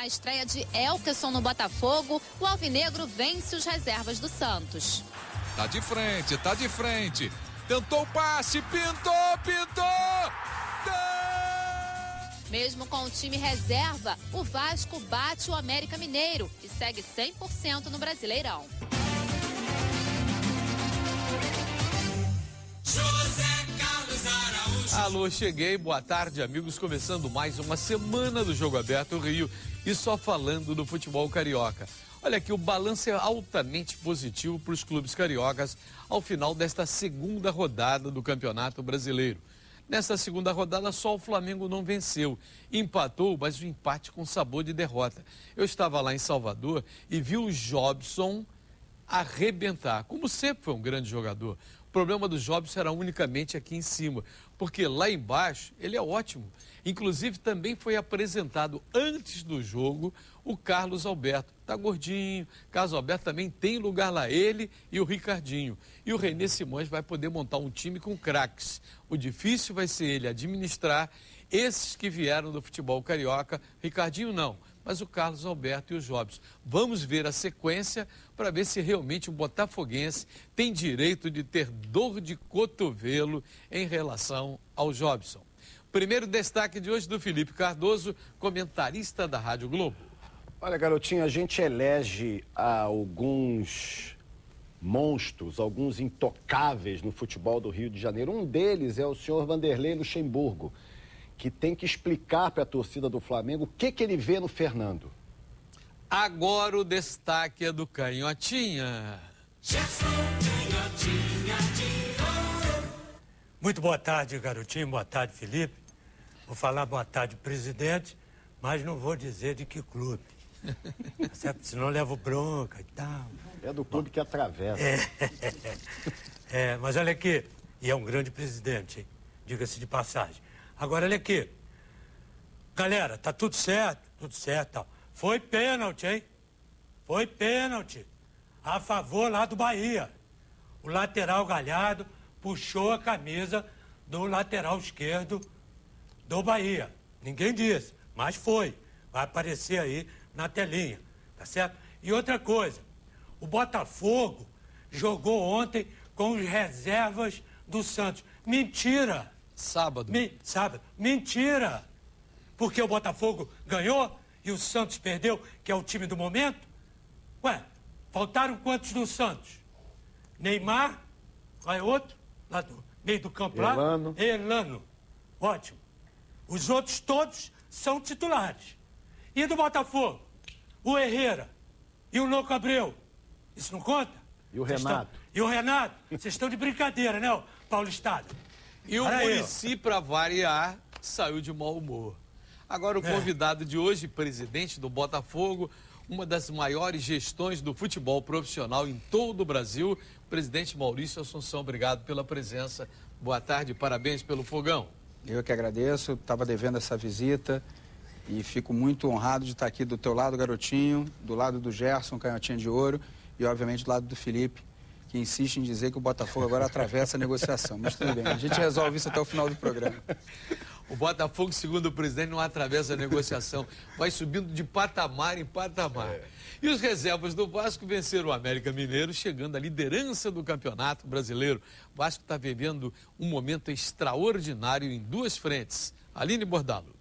Na estreia de Elkeson no Botafogo, o alvinegro vence os reservas do Santos. Tá de frente. Tentou o passe, pintou! Mesmo com o time reserva, o Vasco bate o América Mineiro e segue 100% no Brasileirão. Alô, cheguei, boa tarde, amigos, começando mais uma semana do Jogo Aberto Rio e só falando do futebol carioca. Olha aqui, o balanço é altamente positivo para os clubes cariocas ao final desta segunda rodada do Campeonato Brasileiro. Nesta segunda rodada, só o Flamengo não venceu. Empatou, mas o empate com sabor de derrota. Eu estava lá em Salvador e vi o Jobson arrebentar. Como sempre foi um grande jogador. O problema do Jobson era unicamente aqui em cima, porque lá embaixo ele é ótimo. Inclusive também foi apresentado antes do jogo o Carlos Alberto. Tá gordinho, Carlos Alberto também tem lugar lá, ele e o Ricardinho. E o René Simões vai poder montar um time com craques. O difícil vai ser ele administrar esses que vieram do futebol carioca. Ricardinho não, mas o Carlos Alberto e o Jobson. Vamos ver a sequência para ver se realmente o botafoguense tem direito de ter dor de cotovelo em relação ao Jobson. Primeiro destaque de hoje do Felipe Cardoso, comentarista da Rádio Globo. Olha, garotinho, a gente elege alguns monstros, alguns intocáveis no futebol do Rio de Janeiro. Um deles é o senhor Vanderlei Luxemburgo, que tem que explicar para a torcida do Flamengo o que ele vê no Fernando. Agora o destaque é do Canhotinha. Muito boa tarde, garotinho. Boa tarde, Felipe. Vou falar boa tarde, presidente, mas não vou dizer de que clube. Certo? Senão levo bronca e tal. É do clube que atravessa. Mas olha aqui, e é um grande presidente, hein? Diga-se de passagem. Agora, olha aqui. Galera, tá tudo certo, tal. Foi pênalti, hein? Foi pênalti. A favor lá do Bahia. O lateral Galhardo puxou a camisa do lateral esquerdo do Bahia. Ninguém disse, mas foi. Vai aparecer aí na telinha, tá certo? E outra coisa, o Botafogo jogou ontem com os reservas do Santos. Mentira! Sábado. Sábado. Mentira! Porque o Botafogo ganhou e o Santos perdeu, que é o time do momento? Ué, faltaram quantos do Santos? Neymar, vai outro, lá do meio do campo lá? Elano. Ótimo. Os outros todos são titulares. E do Botafogo? O Herrera e o Louco Abreu. Isso não conta? E o Renato? E o Renato? Vocês estão de brincadeira, né, Paulistado? E o Muricy, para variar, saiu de mau humor. Agora o convidado de hoje, presidente do Botafogo, uma das maiores gestões do futebol profissional em todo o Brasil, presidente Maurício Assunção, obrigado pela presença. Boa tarde, parabéns pelo fogão. Eu que agradeço, estava devendo essa visita e fico muito honrado de estar aqui do teu lado, garotinho, do lado do Gerson, canhotinha de ouro, e obviamente do lado do Felipe, que insiste em dizer que o Botafogo agora atravessa a negociação. Mas tudo bem, a gente resolve isso até o final do programa. O Botafogo, segundo o presidente, não atravessa a negociação, vai subindo de patamar em patamar. E os reservas do Vasco venceram o América Mineiro, chegando à liderança do Campeonato Brasileiro. O Vasco está vivendo um momento extraordinário em duas frentes. Aline Bordalo.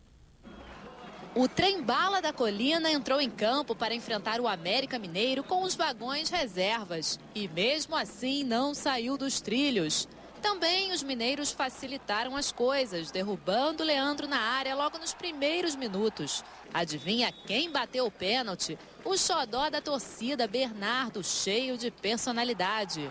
O trem-bala da Colina entrou em campo para enfrentar o América Mineiro com os vagões reservas. E mesmo assim não saiu dos trilhos. Também os mineiros facilitaram as coisas, derrubando Leandro na área logo nos primeiros minutos. Adivinha quem bateu o pênalti? O xodó da torcida, Bernardo, cheio de personalidade.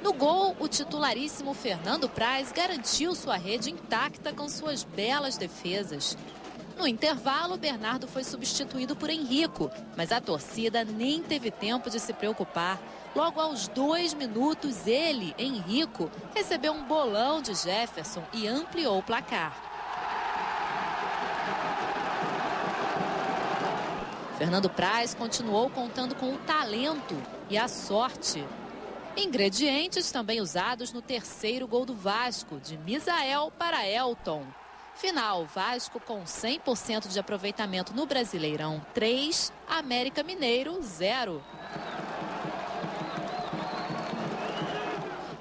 No gol, o titularíssimo Fernando Praz garantiu sua rede intacta com suas belas defesas. No intervalo, Bernardo foi substituído por Henrico, mas a torcida nem teve tempo de se preocupar. Logo aos 2 minutos, ele, Henrico, recebeu um bolão de Jefferson e ampliou o placar. Fernando Praz continuou contando com o talento e a sorte. Ingredientes também usados no terceiro gol do Vasco, de Misael para Elton. Final, Vasco com 100% de aproveitamento no Brasileirão 3, América Mineiro 0.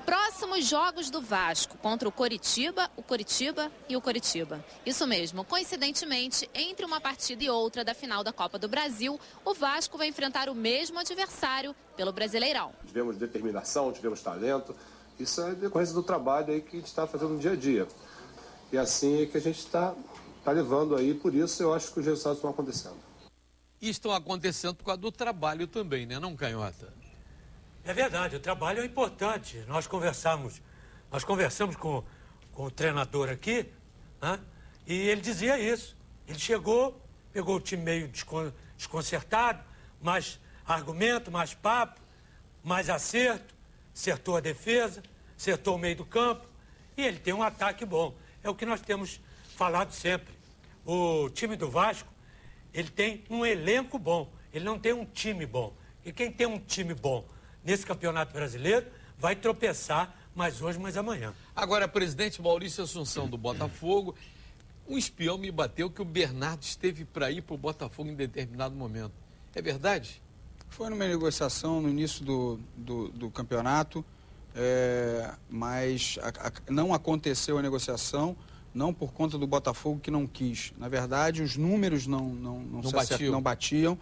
Próximos jogos do Vasco contra o Coritiba e o Coritiba. Isso mesmo, coincidentemente, entre uma partida e outra da final da Copa do Brasil, o Vasco vai enfrentar o mesmo adversário pelo Brasileirão. Tivemos determinação, tivemos talento. Isso é decorrência do trabalho aí que a gente está fazendo no dia a dia. E assim é que a gente está levando aí, por isso eu acho que os resultados estão acontecendo. E estão acontecendo por causa do trabalho também, né, não, Canhota? É verdade, o trabalho é importante. Nós conversamos com o treinador aqui, né? E ele dizia isso. Ele chegou, pegou o time meio desconcertado, mais argumento, mais papo, mais acerto, acertou a defesa, acertou o meio do campo e ele tem um ataque bom. É o que nós temos falado sempre. O time do Vasco, ele tem um elenco bom, ele não tem um time bom. E quem tem um time bom nesse Campeonato Brasileiro vai tropeçar mais hoje, mais amanhã. Agora, presidente Maurício Assunção do Botafogo, um espião me bateu que o Bernardo esteve para ir para o Botafogo em determinado momento. É verdade? Foi numa negociação no início do campeonato, mas não aconteceu a negociação, não por conta do Botafogo que não quis. Na verdade, os números não batiam.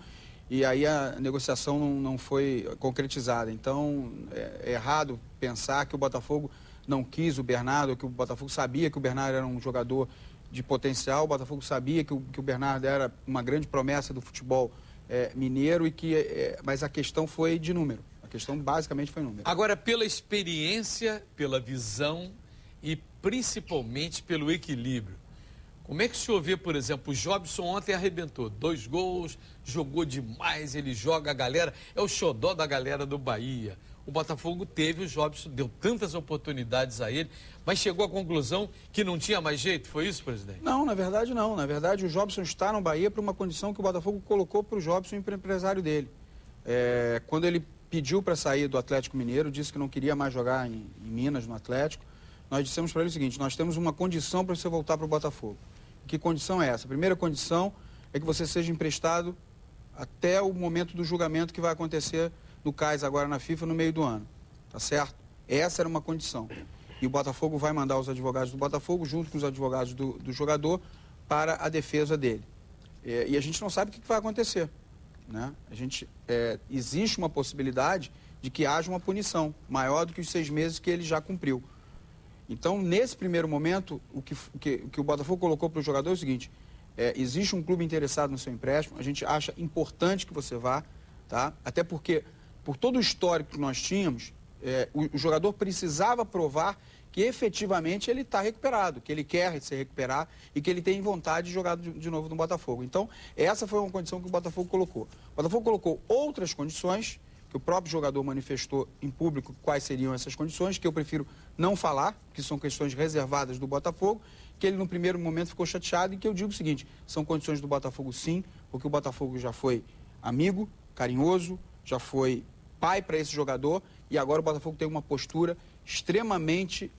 E aí a negociação não foi concretizada. Então, é errado pensar que o Botafogo não quis o Bernardo, que o Botafogo sabia que o Bernardo era um jogador de potencial, o Botafogo sabia que o Bernardo era uma grande promessa do futebol mineiro, mas a questão foi de número. A questão basicamente foi número. Agora, pela experiência, pela visão e principalmente pelo equilíbrio, como é que o senhor vê, por exemplo, o Jobson ontem arrebentou 2 gols, jogou demais, ele joga a galera, é o xodó da galera do Bahia. O Botafogo teve, o Jobson deu tantas oportunidades a ele, mas chegou à conclusão que não tinha mais jeito, foi isso, presidente? Não, na verdade não. Na verdade, o Jobson está no Bahia por uma condição que o Botafogo colocou para o Jobson e para o empresário dele. Quando ele pediu para sair do Atlético Mineiro, disse que não queria mais jogar em Minas, no Atlético, nós dissemos para ele o seguinte: nós temos uma condição para você voltar para o Botafogo. Que condição é essa? A primeira condição é que você seja emprestado até o momento do julgamento que vai acontecer no CAIS agora na FIFA no meio do ano. Tá certo? Essa era uma condição. E o Botafogo vai mandar os advogados do Botafogo, junto com os advogados do jogador, para a defesa dele. E a gente não sabe o que vai acontecer, né? Existe uma possibilidade de que haja uma punição maior do que os 6 meses que ele já cumpriu. Então, nesse primeiro momento, o que o Botafogo colocou para o jogador é o seguinte: existe um clube interessado no seu empréstimo, a gente acha importante que você vá, tá? Até porque, por todo o histórico que nós tínhamos, o jogador precisava provar que efetivamente ele está recuperado, que ele quer se recuperar e que ele tem vontade de jogar de novo no Botafogo. Então, essa foi uma condição que o Botafogo colocou. O Botafogo colocou outras condições, que o próprio jogador manifestou em público quais seriam essas condições, que eu prefiro não falar, que são questões reservadas do Botafogo, que ele no primeiro momento ficou chateado e que eu digo o seguinte: são condições do Botafogo sim, porque o Botafogo já foi amigo, carinhoso, já foi pai para esse jogador e agora o Botafogo tem uma postura extremamente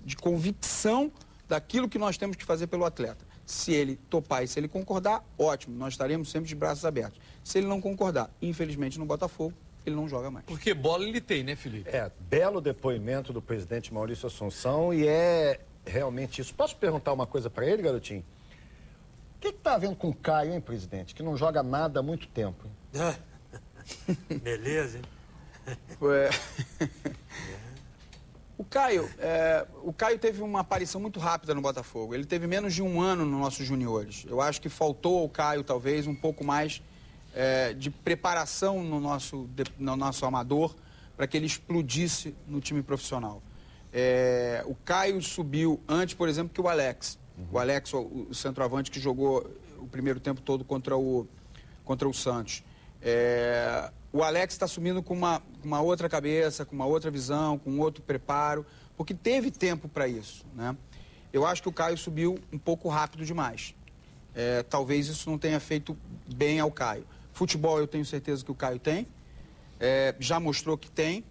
de convicção daquilo que nós temos que fazer pelo atleta. Se ele topar e se ele concordar, ótimo, nós estaremos sempre de braços abertos. Se ele não concordar, infelizmente no Botafogo, ele não joga mais. Porque bola ele tem, né, Felipe? Belo depoimento do presidente Maurício Assunção e é realmente isso. Posso perguntar uma coisa para ele, garotinho? O que está havendo com o Caio, hein, presidente? Que não joga nada há muito tempo. Beleza, hein? O Caio teve uma aparição muito rápida no Botafogo. Ele teve menos de 1 ano nos nossos juniores. Eu acho que faltou ao Caio, talvez, um pouco mais de preparação no nosso amador para que ele explodisse no time profissional. O Caio subiu antes, por exemplo, que o Alex. O Alex, o centroavante que jogou o primeiro tempo todo contra o Santos. O Alex está subindo com uma outra cabeça, com uma outra visão, com outro preparo, porque teve tempo para isso, né? Eu acho que o Caio subiu um pouco rápido demais. Talvez isso não tenha feito bem ao Caio. Futebol eu tenho certeza que o Caio tem. já mostrou que tem.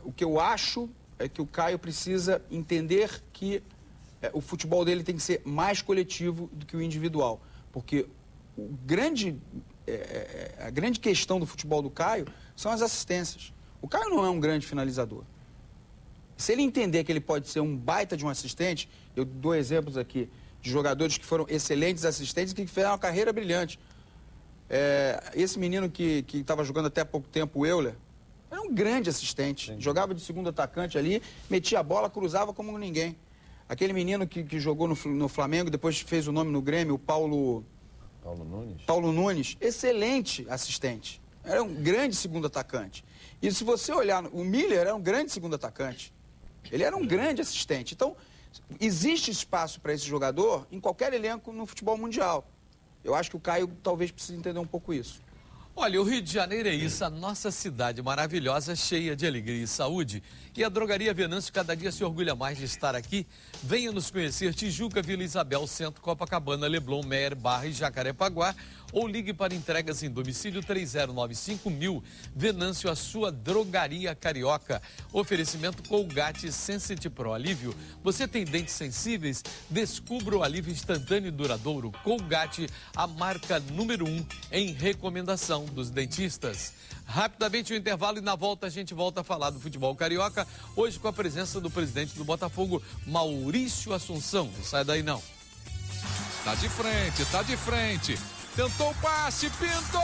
O que eu acho é que o Caio precisa entender que o futebol dele tem que ser mais coletivo do que o individual. Porque a grande questão do futebol do Caio são as assistências. O Caio não é um grande finalizador. Se ele entender que ele pode ser um baita de um assistente, eu dou exemplos aqui de jogadores que foram excelentes assistentes e que fizeram uma carreira brilhante. Esse menino que estava jogando até há pouco tempo, o Euler, era um grande assistente. Sim. Jogava de segundo atacante ali, metia a bola, cruzava como ninguém. Aquele menino que jogou no Flamengo, depois fez o nome no Grêmio, o Paulo Nunes. Paulo Nunes, excelente assistente. Era um grande segundo atacante. E se você olhar, o Miller era um grande segundo atacante. Ele era um grande assistente. Então, existe espaço para esse jogador em qualquer elenco no futebol mundial. Eu acho que o Caio talvez precise entender um pouco isso. Olha, o Rio de Janeiro é isso, a nossa cidade maravilhosa, cheia de alegria e saúde. E a Drogaria Venâncio cada dia se orgulha mais de estar aqui. Venha nos conhecer, Tijuca, Vila Isabel, Centro, Copacabana, Leblon, Meier, Barra e Jacarepaguá. Ou ligue para entregas em domicílio 3095.000. Venâncio, a sua drogaria carioca. Oferecimento Colgate Sensity Pro Alívio. Você tem dentes sensíveis? Descubra o alívio instantâneo e duradouro. Colgate, a marca número 1 em recomendação dos dentistas. Rapidamente o intervalo e na volta a gente volta a falar do futebol carioca. Hoje com a presença do presidente do Botafogo, Maurício Assunção. Não sai daí não. Tá de frente, tá de frente. Tentou o passe, pintou!